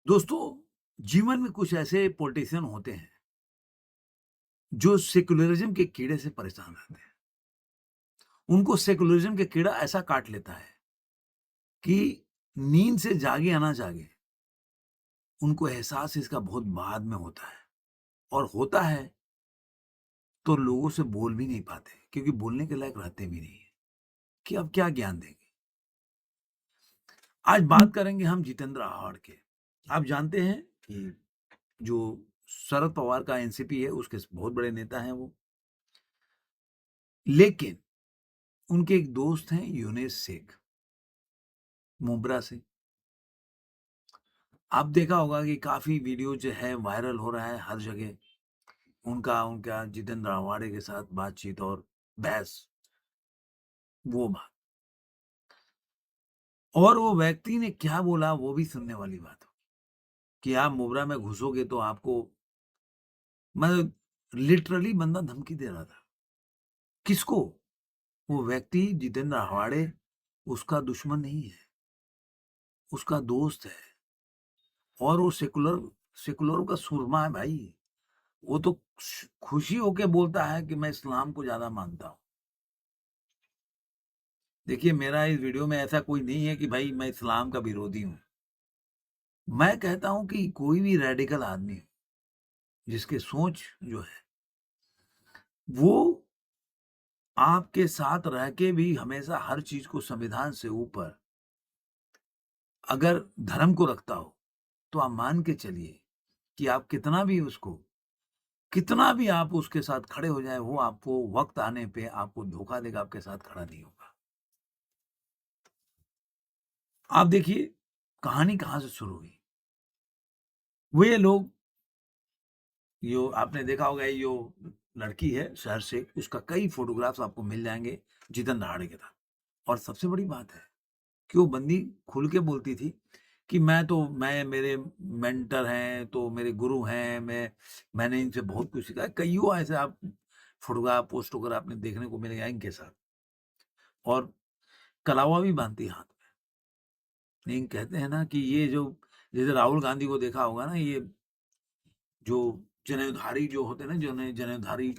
दोस्तों, जीवन में कुछ ऐसे पॉलिटिशियन होते हैं जो सेक्युलरिज्म के कीड़े से परेशान रहते हैं। उनको सेक्युलरिज्म के कीड़ा ऐसा काट लेता है कि नींद से जागे या ना जागे, उनको एहसास इसका बहुत बाद में होता है। और होता है तो लोगों से बोल भी नहीं पाते क्योंकि बोलने के लायक रहते भी नहीं है कि अब क्या ज्ञान देंगे। आज बात करेंगे हम जितेंद्र आव्हाड के। आप जानते हैं कि जो शरद पवार का एनसीपी है उसके बहुत बड़े नेता हैं वो। लेकिन उनके एक दोस्त हैं यूनेस शेख, मुब्रा से। आप देखा होगा कि काफ़ी वीडियो जो है वायरल हो रहा है हर जगह। उनका उनका जितेंद्र आव्हाड के साथ बातचीत और बहस, वो बात। और वो व्यक्ति ने क्या बोला वो भी सुनने वाली बात हो कि आप मुब्रा में घुसोगे तो आपको, मतलब लिटरली बंदा धमकी दे रहा था। किसको? वो व्यक्ति जितेंद्र आव्हाड उसका दुश्मन नहीं है, उसका दोस्त है। और वो सेकुलरों का सुरमा है भाई। वो तो खुशी होके बोलता है कि मैं इस्लाम को ज़्यादा मानता हूँ। देखिए, मेरा इस वीडियो में ऐसा कोई नहीं है कि भाई मैं इस्लाम का विरोधी हूँ। मैं कहता हूँ कि कोई भी रेडिकल आदमी हो, जिसकी सोच जो है, वो आपके साथ रह के भी हमेशा हर चीज़ को संविधान से ऊपर अगर धर्म को रखता हो, तो आप मान के चलिए कि आप कितना भी आप उसके साथ खड़े हो जाएँ, वो आपको वक़्त आने पे आपको धोखा देगा, आपके साथ खड़ा नहीं होगा। आप देखिए, कहानी कहाँ से शुरू हुई। वे लोग, यो आपने देखा होगा, ये जो लड़की है शहर से, उसका कई फ़ोटोग्राफ्स आपको मिल जाएँगे जितेंद्र आव्हाड के साथ। और सबसे बड़ी बात है कि वो बंदी खुल के बोलती थी कि मैं मेरे मेंटर हैं, तो मेरे गुरु हैं, मैंने इनसे बहुत कुछ सीखा है। कइयों ऐसे आप फ़ोटोग्राफ, पोस्ट वगैरह आपने देखने को मिलेगा इनके साथ। और कलावा भी बाँधती है हाथ में। लेकिन कहते हैं ना कि ये जो, जैसे राहुल गांधी को देखा होगा ना, ये जो जनेऊधारी जो होते हैं ना, जनेऊधारी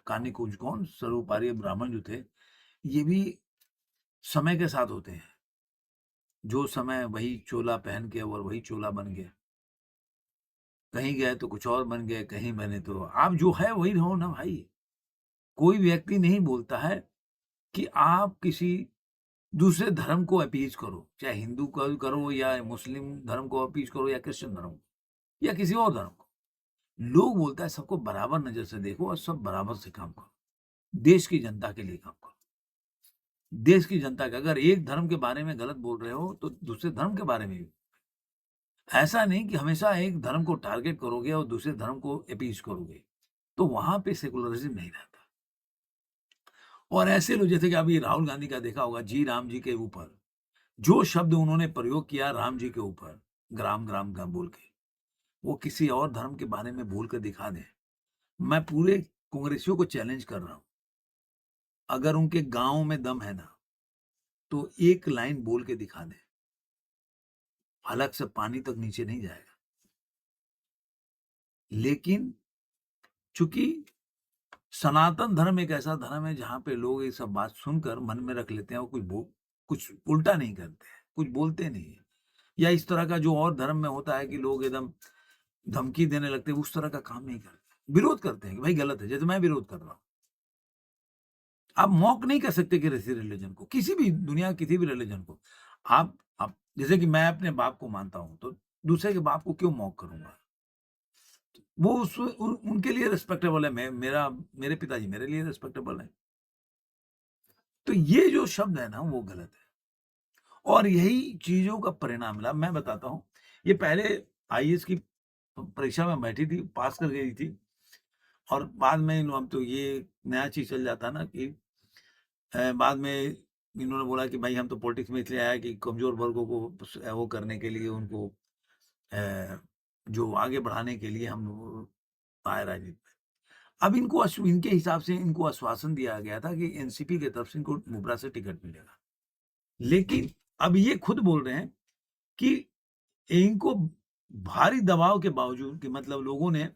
कानी कुछ कौन स्वरूपार्य ब्राह्मण जो थे, ये भी समय के साथ होते हैं। जो समय वही चोला पहन के और वही चोला बन गए। कहीं गए तो कुछ और बन गए, कहीं बने तो आप जो है वही रहो ना भाई। कोई व्यक्ति नहीं बोलता है कि आप किसी दूसरे धर्म को अपीज करो, चाहे हिंदू का करो या मुस्लिम धर्म को अपीज करो या क्रिश्चियन धर्म को या किसी और धर्म को। लोग बोलता है सबको बराबर नज़र से देखो और सब बराबर से काम करो। देश की जनता के लिए काम करो। देश की जनता के, अगर एक धर्म के बारे में गलत बोल रहे हो, तो दूसरे धर्म के बारे में भी। ऐसा नहीं कि हमेशा एक धर्म को टारगेट करोगे और दूसरे धर्म को अपीज करोगे, तो वहाँ पे सेकुलरिज़्म नहीं रहता। और ऐसे लोग, जैसे कि अभी राहुल गांधी का देखा होगा, जी राम जी के ऊपर जो शब्द उन्होंने प्रयोग किया राम जी के ऊपर, ग्राम ग्राम का बोल के, वो किसी और धर्म के बारे में बोल कर दिखा दें। मैं पूरे कांग्रेसियों को चैलेंज कर रहा हूँ, अगर उनके गाँव में दम है ना, तो एक लाइन बोल के दिखा दें, अलग से पानी तक नीचे नहीं जाएगा। लेकिन चूँकि सनातन धर्म एक ऐसा धर्म है जहाँ पे लोग ये सब बात सुनकर मन में रख लेते हैं और कुछ उल्टा नहीं करते हैं, कुछ बोलते नहीं हैं। या इस तरह का जो और धर्म में होता है कि लोग एकदम धमकी देने लगते हैं, उस तरह का काम नहीं करते। विरोध करते हैं कि भाई गलत है, जैसे मैं विरोध कर रहा हूँ। आप मॉक नहीं कर सकते किसी रिलीजन को, किसी भी दुनिया के किसी भी रिलीजन को। आप जैसे कि मैं अपने बाप को मानता हूँ, तो दूसरे के बाप को क्यों मॉक करूँगा? वो उनके लिए रिस्पेक्टेबल है, मेरे पिताजी मेरे लिए रिस्पेक्टेबल है। तो ये जो शब्द है ना वो गलत है। और यही चीज़ों का परिणाम मिला। मैं बताता हूँ, ये पहले आईएएस की परीक्षा में बैठी थी, पास कर गई थी। और बाद में अब तो ये नया चीज़ चल जाता है ना कि बाद में इन्होंने बोला कि भाई हम तो पॉलिटिक्स में इसलिए आए कि कमज़ोर वर्गों को वो करने के लिए, उनको जो आगे बढ़ाने के लिए हम आए राजनीति में। अब इनके हिसाब से इनको आश्वासन दिया गया था कि एनसीपी की तरफ से इनको मुब्रा से टिकट मिलेगा। लेकिन अब ये खुद बोल रहे हैं कि इनको भारी दबाव के बावजूद कि मतलब लोगों ने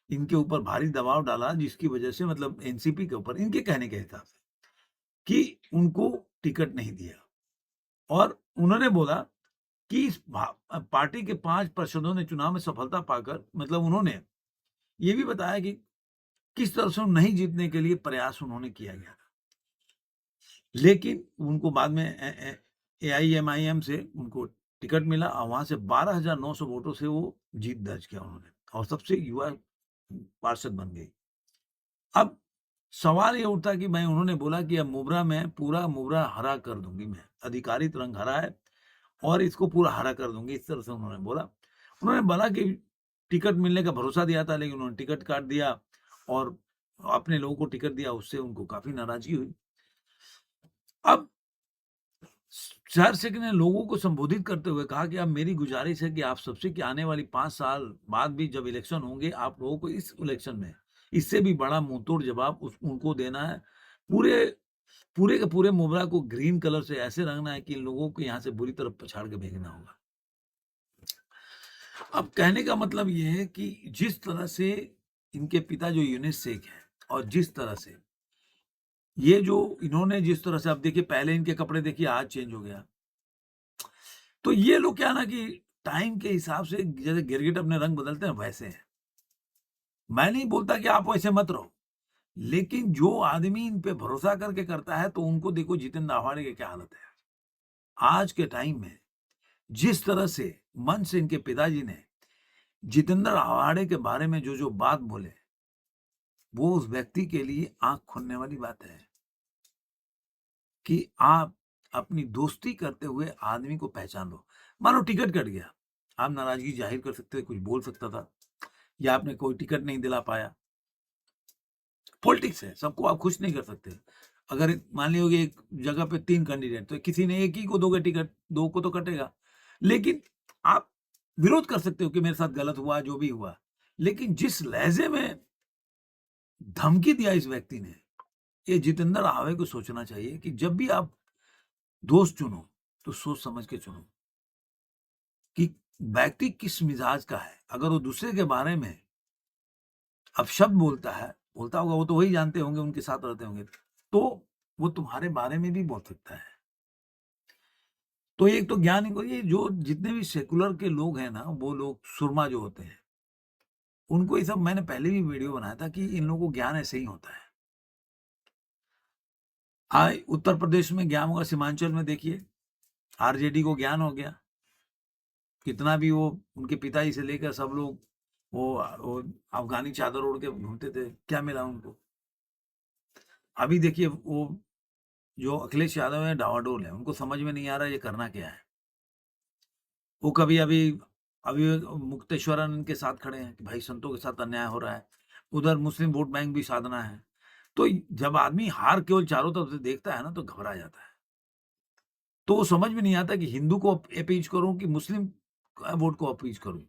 इनके ऊपर भारी दबाव डाला जिसकी वजह से मतलब एनसीपी के ऊपर इनके कहने के हिसाब से कि उनको टिकट नहीं दिया और उन्होंने बोला कि पार्टी के 5 पार्षदों ने चुनाव में सफलता पाकर मतलब उन्होंने ये भी बताया कि किस तरह से नहीं जीतने के लिए प्रयास उन्होंने किया गया था। लेकिन उनको बाद में एआईएमआईएम से उनको टिकट मिला और वहाँ से 12,900 वोटों से वो जीत दर्ज किया उन्होंने और सबसे युवा पार्षद बन गई। अब सवाल ये उठता कि मैं उन्होंने बोला कि अब मुबरा में पूरा मुबरा हरा कर दूँगी मैं, अधिकारित रंग हरा है और इसको पूरा हरा कर दूँगी, इस तरह से उन्होंने बोला। उन्होंने बोला कि टिकट मिलने का भरोसा दिया था लेकिन उन्होंने टिकट काट दिया और अपने लोगों को टिकट दिया, उससे उनको काफ़ी नाराज़गी हुई। अब शहर शेख ने लोगों को संबोधित करते हुए कहा कि अब मेरी गुजारिश है कि आप सबसे कि आने वाली 5 साल बाद भी जब इलेक्शन होंगे, आप लोगों को इस इलेक्शन में इससे भी बड़ा मुंहतोड़ जवाब उनको देना है। पूरे पूरे के पूरे मुबरा को ग्रीन कलर से ऐसे रंगना है कि इन लोगों को यहाँ से बुरी तरह पछाड़ के फेंकना होगा। अब कहने का मतलब ये है कि जिस तरह से इनके पिता जो यूनिस शेख हैं और जिस तरह से ये जो इन्होंने जिस तरह से अब देखिए पहले इनके कपड़े देखिए आज चेंज हो गया। तो ये लोग क्या है ना कि टाइम के हिसाब से जैसे गिरगिट अपने रंग बदलते हैं वैसे हैं। मैं नहीं बोलता कि आप वैसे मत रहो, लेकिन जो आदमी इन पे भरोसा करके करता है तो उनको देखो जितेंद्र आव्हाड की क्या हालत है। आज के टाइम में जिस तरह से मन से इनके पिताजी ने जितेंद्र आव्हाड के बारे में जो-जो बात बोले, वो उस व्यक्ति के लिए आँख खोलने वाली बात है कि आप अपनी दोस्ती करते हुए आदमी को पहचान लो। मानो टिकट कट गया, आप नाराज़गी ज़ाहिर कर सकते थे, कुछ बोल सकता था या आपने कोई टिकट नहीं दिला पाया। पॉलिटिक्स है, सबको आप खुश नहीं कर सकते। अगर मान लीजिए कि एक जगह पे 3 कैंडिडेट तो किसी ने एक ही को दोगे टिकट, 2 को तो कटेगा। लेकिन आप विरोध कर सकते हो कि मेरे साथ गलत हुआ, जो भी हुआ। लेकिन जिस लहज़े में धमकी दिया इस व्यक्ति ने, ये जितेंद्र आवे को सोचना चाहिए कि जब भी आप दोस्त चुनो, तो सोच समझ के चुनो कि व्यक्ति किस मिजाज का है। अगर वो दूसरे के बारे में अपशब्द बोलता है, बोलता होगा वो तो वही जानते होंगे, उनके साथ रहते होंगे। तो वो तुम्हारे बारे में भी बोल सकता है। तो एक तो ज्ञान को ये जो जितने भी सेकुलर के लोग हैं ना, वो लोग सुरमा जो होते हैं, उनको ये सब मैंने पहले भी वीडियो बनाया था कि इन लोगों को ज्ञान ऐसे ही होता है। उत्तर प्रदेश में ज्ञान होगा, सीमांचल में देखिए, आरजेडी को ज्ञान हो गया। कितना भी वो उनके पिताजी से लेकर सब लोग वो अफ़गानी चादर ओढ़ के घूमते थे, क्या मिला उनको? अभी देखिए वो जो अखिलेश यादव हैं डावाडोल हैं, उनको समझ में नहीं आ रहा है ये करना क्या है। वो कभी अभी अभी मुक्तेश्वरन के साथ खड़े हैं कि भाई संतों के साथ अन्याय हो रहा है। उधर मुस्लिम वोट बैंक भी साधना है। तो जब आदमी हार केवल चारों तरफ से देखता है ना तो घबरा जाता है। तो वो समझ में नहीं आता कि हिंदू को अपीज करूँ कि मुस्लिम वोट को अपीज करूँ।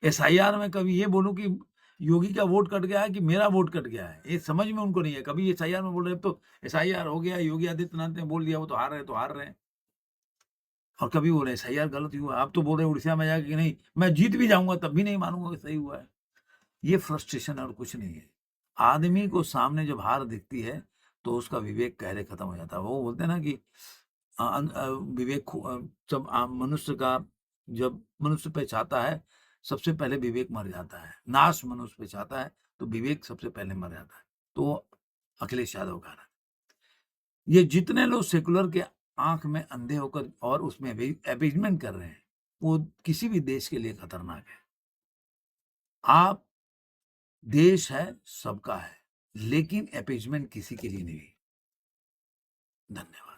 एसआईआर में कभी ये बोलूँ कि योगी का वोट कट गया है कि मेरा वोट कट गया है। ये समझ में उनको नहीं है। कभी एसआईआर में बोल रहे हैं तो एसआईआर हो गया, योगी आदित्यनाथ ने बोल दिया वो तो हार रहे हैं, तो हार रहे हैं। और कभी बोल रहे हैं एसआईआर गलत ही हुआ। आप तो बोल रहे हैं उड़ीसा में जाके कि नहीं मैं जीत भी जाऊँगा तब भी नहीं मानूँगा कि सही हुआ है। ये फ्रस्ट्रेशन और कुछ नहीं है। आदमी को सामने जब हार दिखती है तो उसका विवेक कहरे खत्म हो जाता है। वो बोलते हैं ना कि विवेक जब मनुष्य का जब मनुष्य पे चाहता है, सबसे पहले विवेक मर जाता है। नाश मनुष्य पे चाहता है, तो विवेक सबसे पहले मर जाता है। तो अखिलेश यादव का है। ये जितने लोग सेकुलर के आँख में अंधे होकर और उसमें भी अपीजमेंट कर रहे हैं, वो किसी भी देश के लिए खतरनाक है। आप देश है, सबका है, लेकिन अपीजमेंट किसी के लिए नहीं। धन्यवाद।